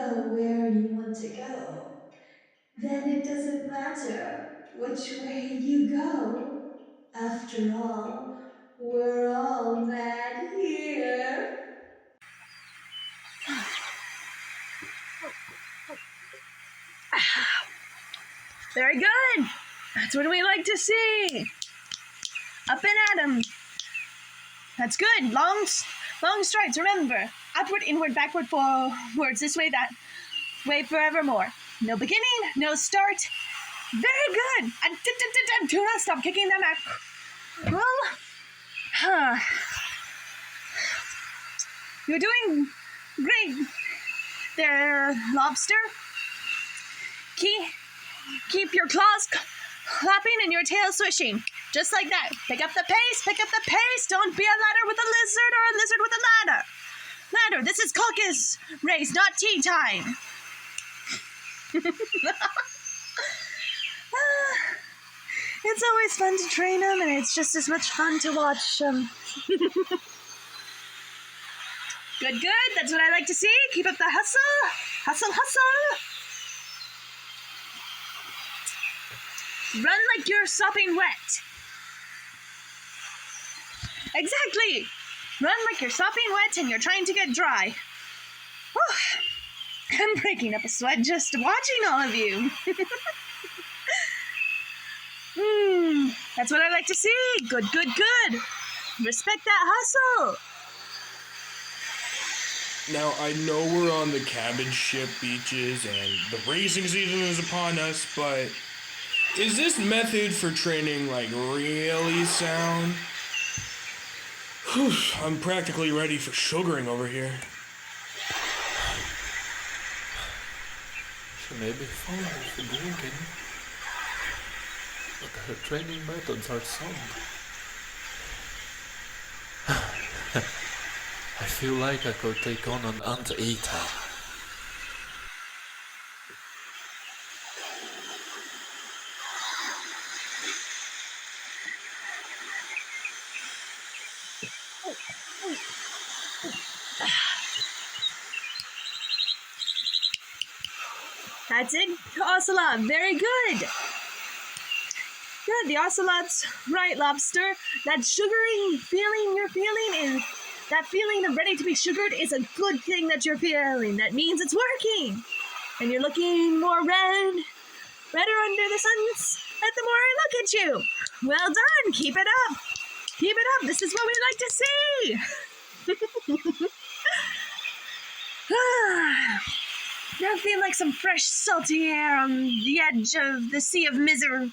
know where you want to go, then it doesn't matter which way you go. After all, we're all mad here. Very good. That's what we like to see. Up and at 'em. That's good. Long strides. Remember, upward, inward, backward, forwards. This way, that way, forevermore. No beginning, no start. Very good. And do not stop kicking them out. Well, you're doing great there, Lobster. Keep your claws clapping and your tail swishing. Just like that. Pick up the pace. Don't be a ladder with a lizard or a lizard with a ladder. This is Caucus Race, not tea time. It's always fun to train them, and it's just as much fun to watch them. Good. That's what I like to see. Keep up the hustle. Hustle. Run like you're sopping wet. Exactly. Run like you're sopping wet and you're trying to get dry. Oh, I'm breaking up a sweat just watching all of you. That's what I like to see. Good. Respect that hustle. Now, I know we're on the Cabbageship beaches and the racing season is upon us, but is this method for training, really sound? Whew, I'm practically ready for sugaring over here. She may be fine for drinking, but her training methods are sound. I feel like I could take on an ant-eater. That's it, Ocelot. Very good. Good, the Ocelot's right, Lobster. That sugaring feeling you're feeling is... That feeling of ready to be sugared is a good thing that you're feeling. That means it's working. And you're looking more redder under the suns the more I look at you. Well done. Keep it up. This is what we like to see. Now feel like some fresh, salty air on the edge of the sea of misery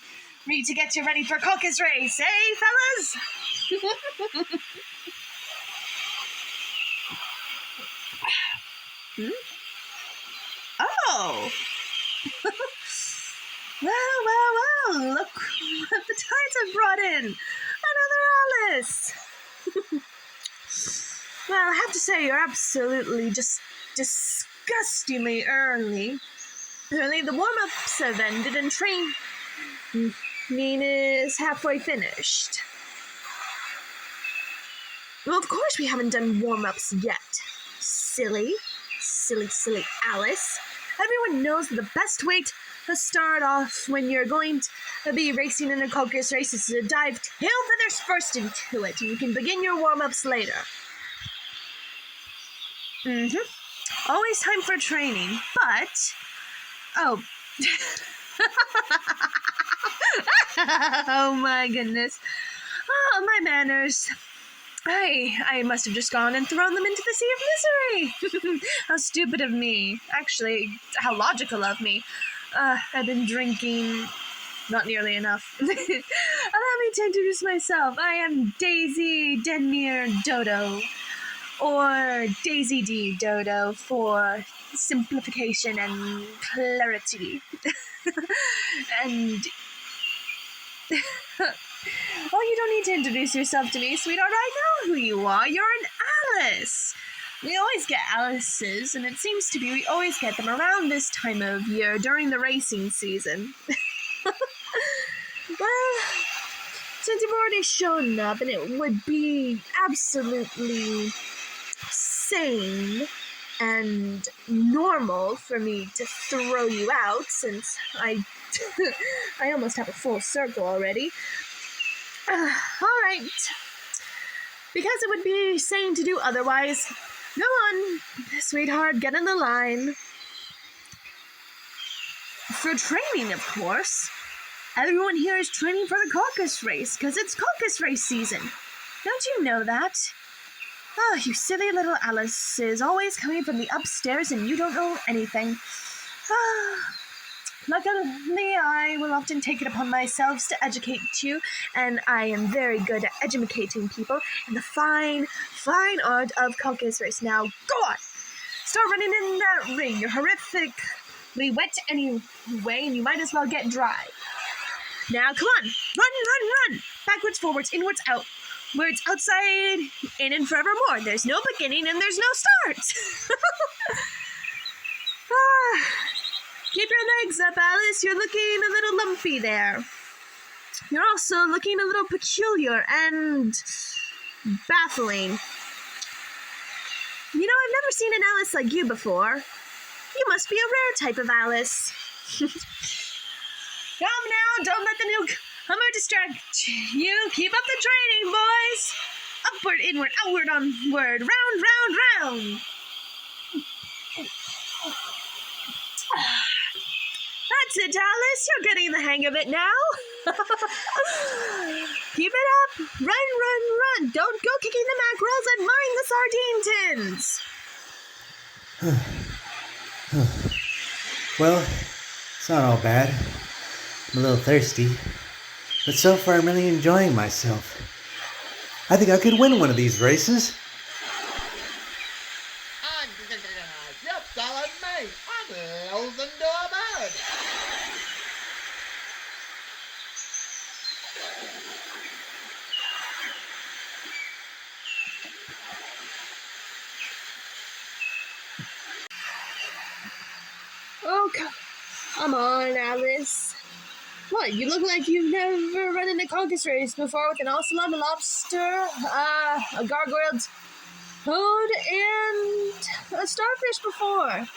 to get you ready for Caucus Race, eh, fellas? Oh! Well, look what the tides have brought in. Another Alice! Well, I have to say, you're absolutely just disgustingly early. The warm-ups have ended and training is halfway finished. Well, of course we haven't done warm-ups yet. Silly Alice. Everyone knows that the best way to start off when you're going to be racing in a Caucus Race is to dive tail feathers first into it, and you can begin your warm-ups later. Always time for training, but... Oh. Oh my goodness. Oh, my manners. I must have just gone and thrown them into the sea of misery. How stupid of me. Actually, how logical of me. I've been drinking not nearly enough. Allow me to introduce myself. I am Daisy Denmere Dodo, or Daisy D Dodo for simplification and clarity. And... Oh, you don't need to introduce yourself to me, sweetheart. I know who you are. You're an Alice. We always get Alices, and it seems to be we always get them around this time of year during the racing season. Well, since you've already shown up, and it would be absolutely sane and normal for me to throw you out since I I almost have a full circle already. All right. Because it would be sane to do otherwise. Go on, sweetheart, get in the line. For training, of course. Everyone here is training for the Caucus Race, because it's Caucus Race season. Don't you know that? Oh, you silly little Alices, always coming from the upstairs and you don't know anything. Luckily, I will often take it upon myself to educate you, and I am very good at educating people in the fine, fine art of Caucus Race. Now, go on! Start running in that ring. You're horrifically wet anyway, and you might as well get dry. Now, come on! Run! Backwards, forwards, inwards, out. Words outside, in and forevermore. There's no beginning and there's no start. Keep your legs up, Alice. You're looking a little lumpy there. You're also looking a little peculiar and baffling. You know, I've never seen an Alice like you before. You must be a rare type of Alice. Come now, don't let the newcomer distract you. Keep up the training, boys. Upward, inward, outward, onward, round. That's it, Alice. You're getting the hang of it now. Keep it up. Run. Don't go kicking the mackerels and mind the sardine tins. Well, it's not all bad. I'm a little thirsty. But so far I'm really enjoying myself. I think I could win one of these races. You're telling me I'm losing to a bird. Oh, come on, Alice. What, you look like you've never run in a Caucus Race before with an Ocelot, a Lobster, a Gargoyle Toad, and a Starfish before.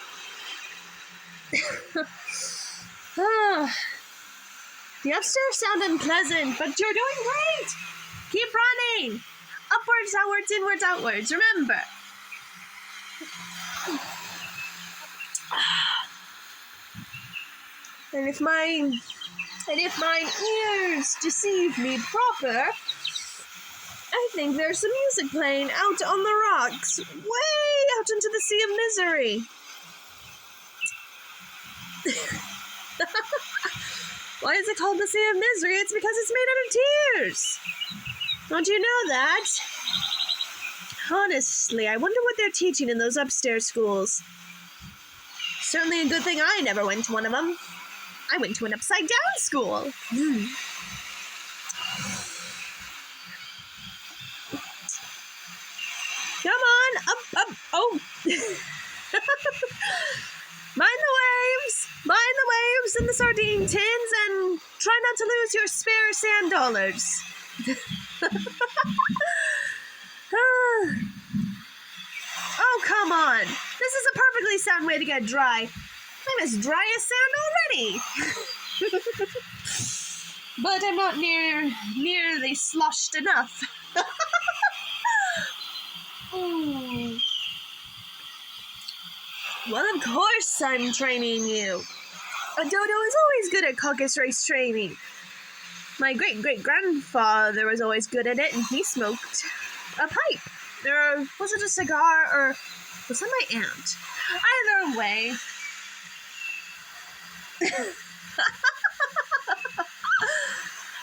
The upstairs sound unpleasant, but you're doing great. Keep running. Upwards, outwards, inwards, outwards. Remember. And if mine ears deceive me proper, I think there's some music playing out on the rocks, way out into the sea of misery. Why is it called the Sea of Misery? It's because it's made out of tears. Don't you know that? Honestly, I wonder what they're teaching in those upstairs schools. Certainly a good thing I never went to one of them. I went to an upside-down school. Come on, up. Oh. Mind the waves and the sardine tins, and try not to lose your spare sand dollars. Oh, come on. This is a perfectly sound way to get dry. I'm as dry as sand already. But I'm not nearly sloshed enough. Well, of course I'm training you. Dodo is always good at Caucus Race training. My great-great-grandfather was always good at it, and he smoked a pipe. Or was it a cigar, or was that my aunt? Either way. I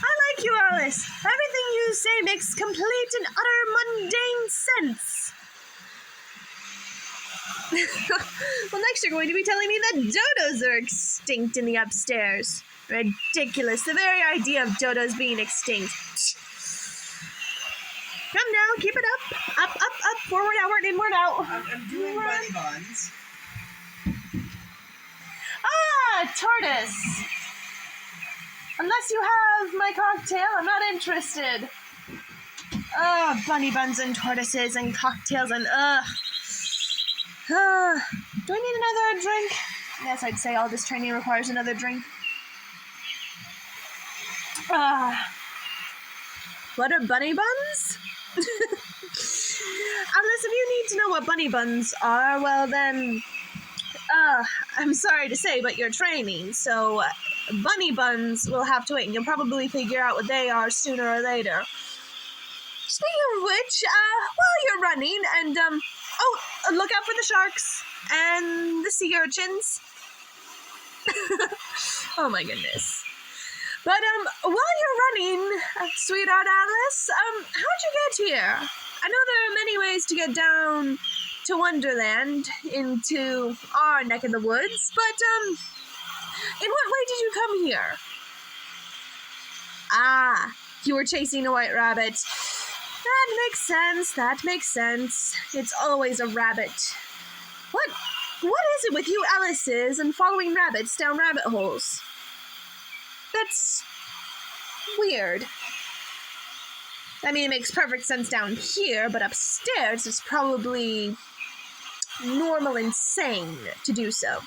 like you, Alice. Everything you say makes complete and utter mundane sense. Well, next you're going to be telling me that dodos are extinct in the upstairs. Ridiculous. The very idea of dodos being extinct. Come now, keep it up. Up, forward, outward, inward, out. I'm doing bunny buns. Ah, tortoise. Unless you have my cocktail, I'm not interested. Bunny buns and tortoises and cocktails and Do I need another drink? Yes, I'd say all this training requires another drink. What are bunny buns? Unless if you need to know what bunny buns are, well then, I'm sorry to say, but you're training, so bunny buns will have to wait, and you'll probably figure out what they are sooner or later. Speaking of which, while you're running, and, look out for the sharks, and the sea urchins. Oh my goodness. But, while you're running, sweetheart Alice, how'd you get here? I know there are many ways to get down to Wonderland, into our neck of the woods, but, in what way did you come here? Ah, you were chasing a white rabbit. That makes sense. It's always a rabbit. What is it with you Alices and following rabbits down rabbit holes? That's weird. I mean, it makes perfect sense down here, but upstairs it's probably normal and sane to do so,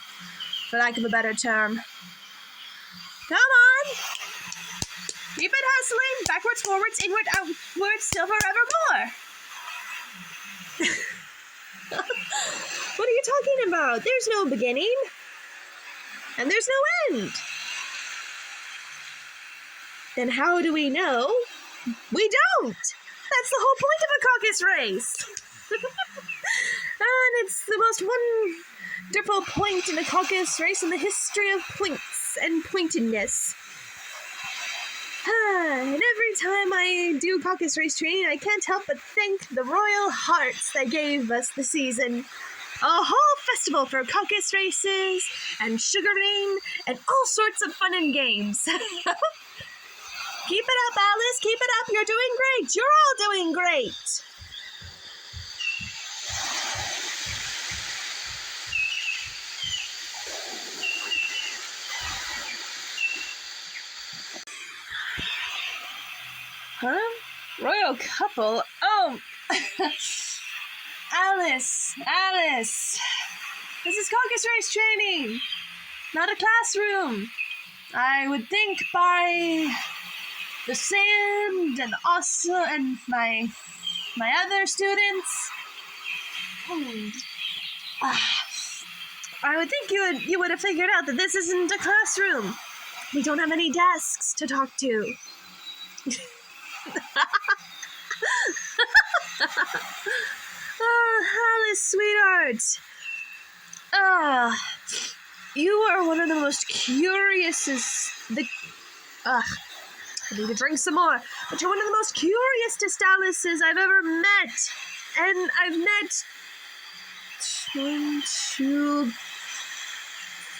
for lack of a better term. Come on! Keep it hustling! Backwards, forwards, inward, outwards, still forevermore! What are you talking about? There's no beginning. And there's no end. Then how do we know? We don't! That's the whole point of a caucus race! And it's the most wonderful point in a caucus race in the history of points and pointedness. And every time I do caucus race training, I can't help but thank the royal hearts that gave us the season. A whole festival for caucus races, and sugaring, and all sorts of fun and games. Keep it up, Alice, keep it up, you're doing great, you're all doing great. Huh? Royal couple? Oh! Alice! This is caucus race training, not a classroom. I would think by the sand and Ocelot and my other students. I would think you would have figured out that this isn't a classroom. We don't have any desks to talk to. Oh, Alice, sweetheart. You are one of the most I need to drink some more. But you're one of the most curiousest Alices I've ever met. And I've met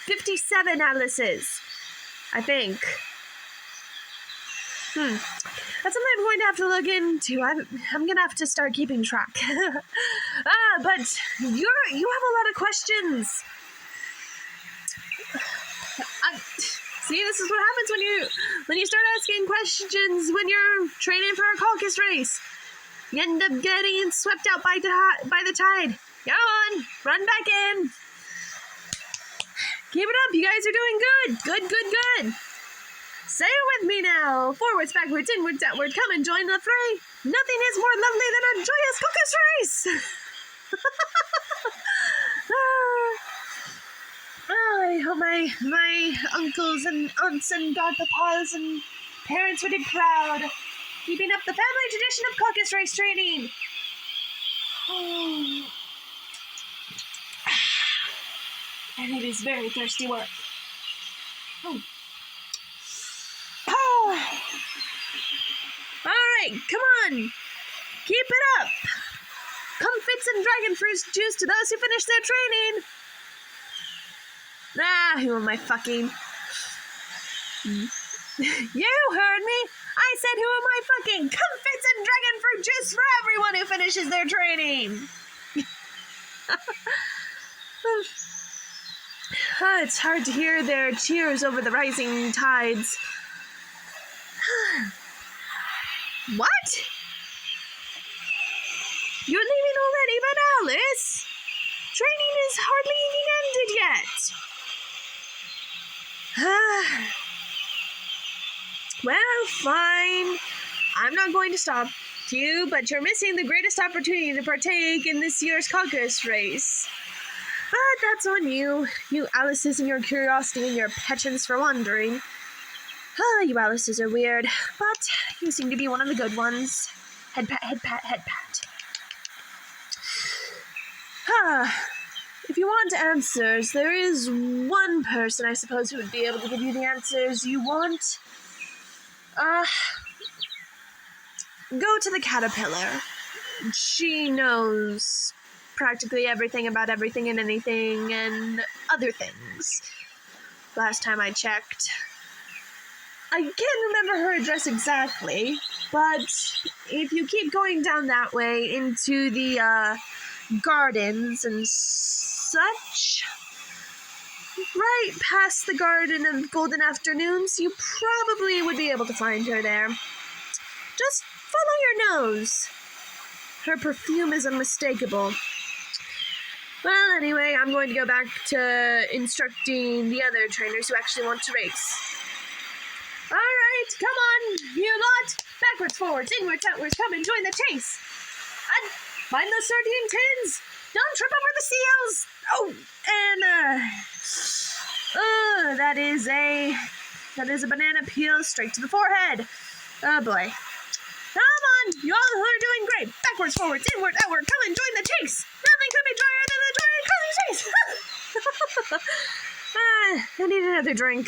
57 Alices, I think. That's something I'm going to have to look into. I'm going to have to start keeping track. But you have a lot of questions. See, this is what happens when you start asking questions when you're training for a caucus race. You end up getting swept out by the tide. Come on, run back in. Keep it up, you guys are doing good. Good. Say it with me now. Forwards, backwards, inwards, outward. Come and join the fray. Nothing is more lovely than a joyous caucus race. I hope my uncles and aunts and godpapas and parents would be proud. Keeping up the family tradition of caucus race training. And it is very thirsty work. Alright, come on. Keep it up. Comfits and dragon fruit juice to those who finish their training. Who am I fucking? You heard me. I said, who am I fucking? Comfits and dragon fruit juice for everyone who finishes their training. It's hard to hear their cheers over the rising tides. What? You're leaving already, but Alice? Training is hardly even ended yet. Well, fine. I'm not going to stop you, but you're missing the greatest opportunity to partake in this year's Caucus Race. But that's on you. You Alices and your curiosity and your penchants for wandering. You Alices are weird, but you seem to be one of the good ones. Head pat, head pat, head pat. If you want answers, there is one person, I suppose, who would be able to give you the answers you want. Go to the caterpillar. She knows practically everything about everything and anything and other things. Last time I checked. I can't remember her address exactly, but if you keep going down that way into the, gardens and such, right past the Garden of Golden Afternoons, you probably would be able to find her there. Just follow your nose. Her perfume is unmistakable. Well, anyway, I'm going to go back to instructing the other trainers who actually want to race. All right, come on, you lot. Backwards, forwards, inwards, outwards, come and join the chase. And mind those sardine tins. Don't trip over the seals. Oh, and, that is a banana peel straight to the forehead. Oh, boy. Come on, you all who are doing great. Backwards, forwards, inward, outward, come and join the chase. Nothing could be drier than the dry chase. I need another drink.